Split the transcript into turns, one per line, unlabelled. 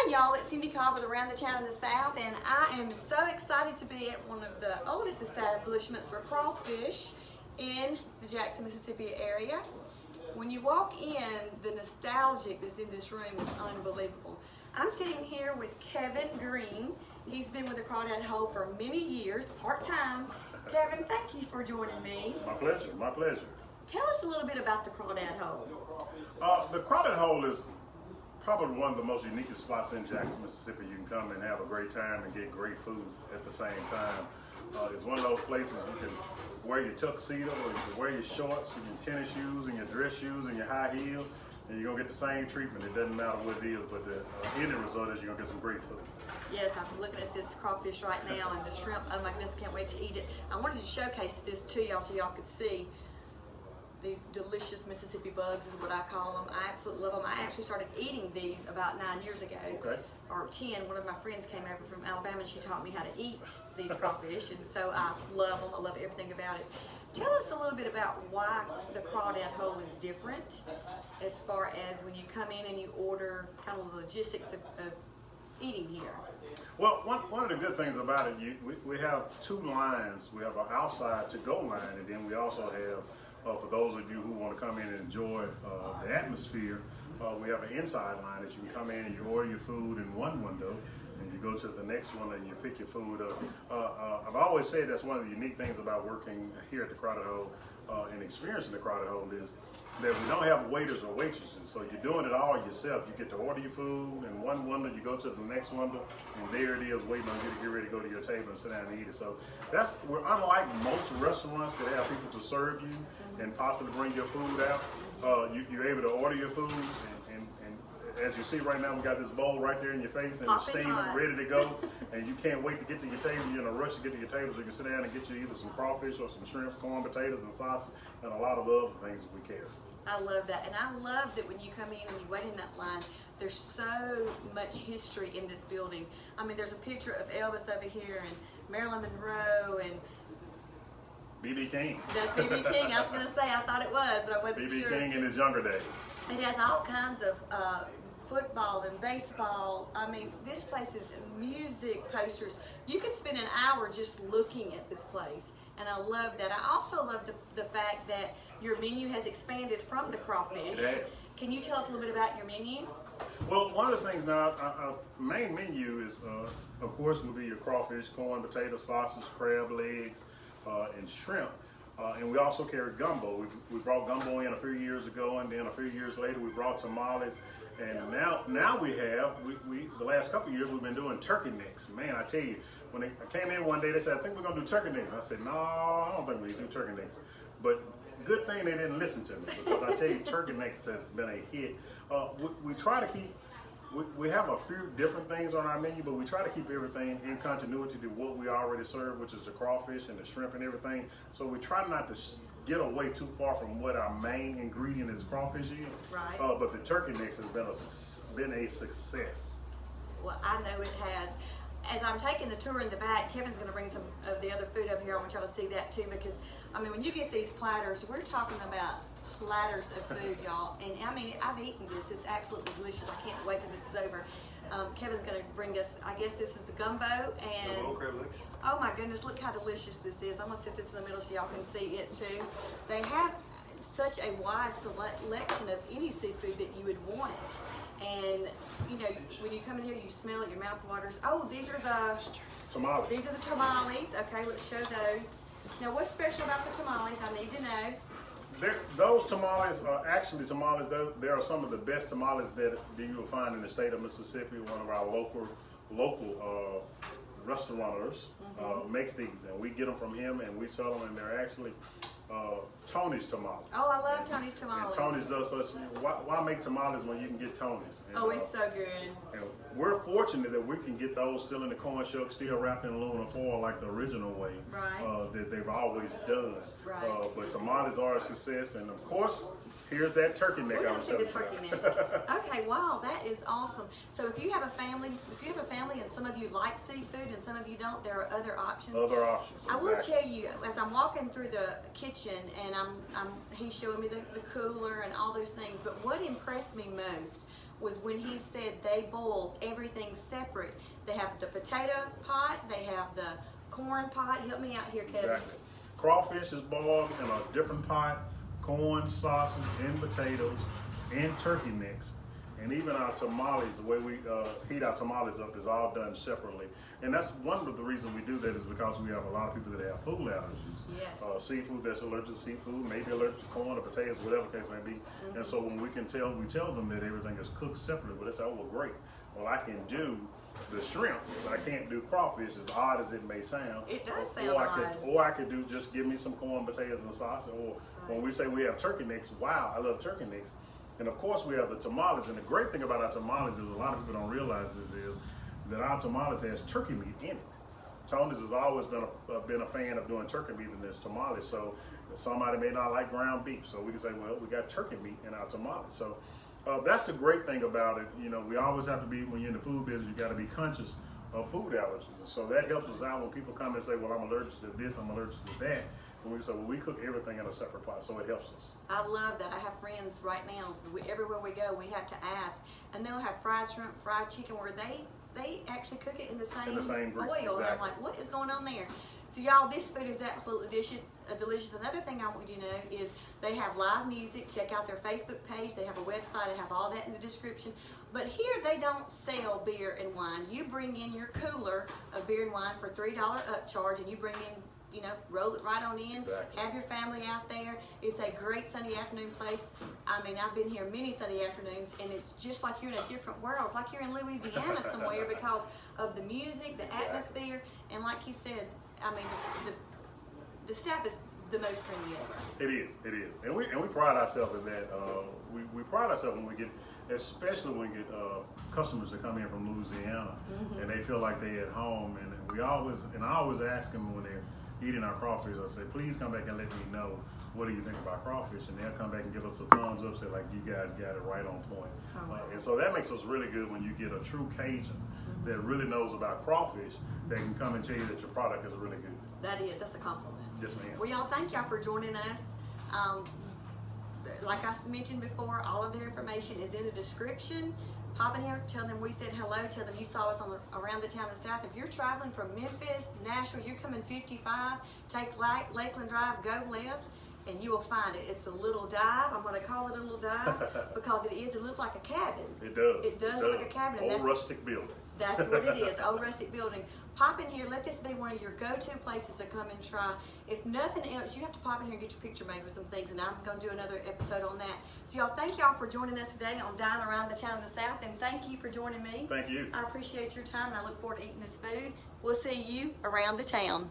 Hi y'all, it's Cindy Cobb with Around the Town in the South, and I am so excited to be at one of the oldest establishments for crawfish in the Jackson, Mississippi area. When you walk in, the nostalgia that's in this room is unbelievable. I'm sitting here with Kevin Green. He's been with the Crawdad Hole for many years, part-time. Kevin, thank you for joining me.
My pleasure, my pleasure.
Tell us a little bit about the Crawdad Hole.
The Crawdad Hole is probably one of the most unique spots in Jackson, Mississippi. You can come and have a great time and get great food at the same time. It's one of those places you can wear your tuxedo, or you can wear your shorts, and your tennis shoes, and your dress shoes, and your high heels, and you're gonna get the same treatment. It doesn't matter what it is, but the end result is you're gonna get some great food.
Yes, I'm looking at this crawfish right now, and the shrimp. Oh my goodness, can't wait to eat it. I wanted to showcase this to y'all so y'all could see these delicious Mississippi bugs is what I call them. I absolutely love them. I actually started eating these about 9 years ago, or 10. One of my friends came over from Alabama and she taught me how to eat these crawfish, and so I love them. I love everything about it. Tell us a little bit about why the Crawdad Hole is different as far as when you come in and you order, kind of the logistics of eating here.
Well, one of the good things about it, we have two lines. We have an outside to-go line, and then we also have, for those of you who want to come in and enjoy the atmosphere, we have an inside line that you can come in and you order your food in one window, and you go to the next one and you pick your food up. I've always said that's one of the unique things about working here at the Crawdad Hole and experiencing the Crawdad Hole is that we don't have waiters or waitresses, so you're doing it all yourself. You get to order your food in one window, you go to the next window, and there it is waiting on you to get ready to go to your table and sit down and eat it. So we're unlike most restaurants that have people to serve you and possibly bring your food out. You're able to order your food, and as you see right now, we got this bowl right there in your face, and it's steaming, ready to go, and you can't wait to get to your table. You're in a rush to get to your table so you can sit down and get you either some crawfish or some shrimp, corn, potatoes, and sausage, and a lot of other things that we carry.
I love that, and I love that when you come in and you wait in that line, there's so much history in this building. I mean, there's a picture of Elvis over here, and Marilyn Monroe, and
B.B. King.
That's B.B. King. I was going to say, I thought it was, but I wasn't sure.
B.B. King in his younger days.
It has all kinds of football and baseball. I mean, this place is music, posters. You could spend an hour just looking at this place, and I love that. I also love the fact that your menu has expanded from the crawfish. Can you tell us a little bit about your menu?
Well, one of the things now, our main menu is, of course, will be your crawfish, corn, potato, sausage, crab legs, and shrimp. And we also carry gumbo. We brought gumbo in a few years ago, and then a few years later we brought tamales. And now we have, the last couple of years we've been doing turkey necks. Man, I tell you, when I came in one day, they said, I think we're going to do turkey necks. I said, no, I don't think we do turkey necks. But good thing they didn't listen to me, because I tell you, turkey necks has been a hit. We try to keep, we have a few different things on our menu, but we try to keep everything in continuity to what we already serve, which is the crawfish and the shrimp and everything. So we try not to get away too far from what our main ingredient is, crawfish is.
Right.
But the turkey necks has been a success.
Well, I know it has. As I'm taking the tour in the back, Kevin's going to bring some of the other food over here. I want y'all to see that too, because I mean, when you get these platters, we're talking about platters of food, y'all. And I mean, I've eaten this. It's absolutely delicious. I can't wait till this is over. Kevin's going to bring us, I guess this is the gumbo and
crab legs.
Oh my goodness, look how delicious this is. I'm going to set this in the middle so y'all can see it too. They have such a wide selection of any seafood that you would want. And you know, when you come in here, you smell it, your mouth waters. Oh, these are the
tamales.
These are the tamales. Okay, let's show those. Now, what's special about the tamales? I need to know.
Those tamales are actually tamales. They are some of the best tamales that you will find in the state of Mississippi. One of our local restaurateurs makes these, and we get them from him, and we sell them, and they're actually Tony's tamales.
Oh, I love Tony's tamales.
And Tony's does such. Why make tamales when you can get Tony's? And,
oh, it's so good.
And we're fortunate that we can get those still in the corn shuck, still wrapped in aluminum foil like the original way that they've always done.
Right.
But tamales are a success, and of course, here's that turkey neck.
We're gonna see the turkey neck. Okay, wow, that is awesome. So if you have a family, and some of you like seafood and some of you don't, there are other options.
Other options.
I will tell you, as I'm walking through the kitchen and he's showing me the cooler and all those things, but what impressed me most was when he said they boil everything separate. They have the potato pot, they have the corn pot. Help me out here, Kevin.
Exactly. Crawfish is boiled in a different pot, corn, sausage, and potatoes, and turkey mix. And even our tamales, the way we heat our tamales up is all done separately. And that's one of the reasons we do that is because we have a lot of people that have food allergies.
Yes.
Seafood that's allergic to seafood, maybe allergic to corn or potatoes, whatever the case may be. Mm-hmm. And so when we tell them that everything is cooked separately, but they say, oh, well, great. Well, I can do the shrimp, but I can't do crawfish, as odd as it may sound.
It does sound odd.
Or I could do just give me some corn, potatoes, and sausage. Or when we say we have turkey mix, wow, I love turkey mix. And of course we have the tamales. And the great thing about our tamales is a lot of people don't realize this is that our tamales has turkey meat in it. Tony's has always been a fan of doing turkey meat in his tamales. So somebody may not like ground beef, so we can say, well, we got turkey meat in our tamales. So that's the great thing about it. You know, we always have to be, when you're in the food business, you got to be conscious of food allergies. And so that helps us out when people come and say, well, I'm allergic to this, I'm allergic to that. And we say, well, we cook everything in a separate pot, so it helps us.
I love that. I have friends right now, everywhere we go, we have to ask. And they'll have fried shrimp, fried chicken, where they actually cook it in the same
grease,
oil.
exactly.
And I'm like, what is going on there? So y'all, this food is absolutely delicious. Another thing I want you to know is they have live music. Check out their Facebook page. They have a website. I have all that in the description. But here they don't sell beer and wine. You bring in your cooler of beer and wine for $3 upcharge, and you bring in, you know, roll it right on in.
Exactly.
Have your family out there. It's a great Sunday afternoon place. I mean, I've been here many Sunday afternoons, and it's just like you're in a different world. It's like you're in Louisiana somewhere because of the music, the atmosphere, and like he said, I mean, the staff is the most friendly ever.
It is, and we pride ourselves in that. We pride ourselves when we get, especially when we get customers that come in from Louisiana, mm-hmm. and they feel like they're at home. And I always ask them when they're eating our crawfish, I say, please come back and let me know, what do you think about crawfish? And they'll come back and give us a thumbs up, say like, you guys got it right on point. And so that makes us really good when you get a true Cajun that really knows about crawfish, that can come and tell you that your product is really good.
That's a compliment.
Yes, ma'am.
Well, y'all, thank y'all for joining us. Like I mentioned before, all of their information is in the description. Pop in here, tell them we said hello, tell them you saw us around the town of the South. If you're traveling from Memphis, Nashville, you're coming 55, take Lakeland Drive, go left, and you will find it. It's a little dive. I'm going to call it a little dive because it is. It looks like a cabin.
It does.
It does look like a cabin.
Old rustic building.
That's what it is, old rustic building. Pop in here, let this be one of your go-to places to come and try. If nothing else, you have to pop in here and get your picture made with some things, and I'm going to do another episode on that. So y'all, thank y'all for joining us today on Dine Around the Town of the South, and thank you for joining me.
Thank you.
I appreciate your time, and I look forward to eating this food. We'll see you around the town.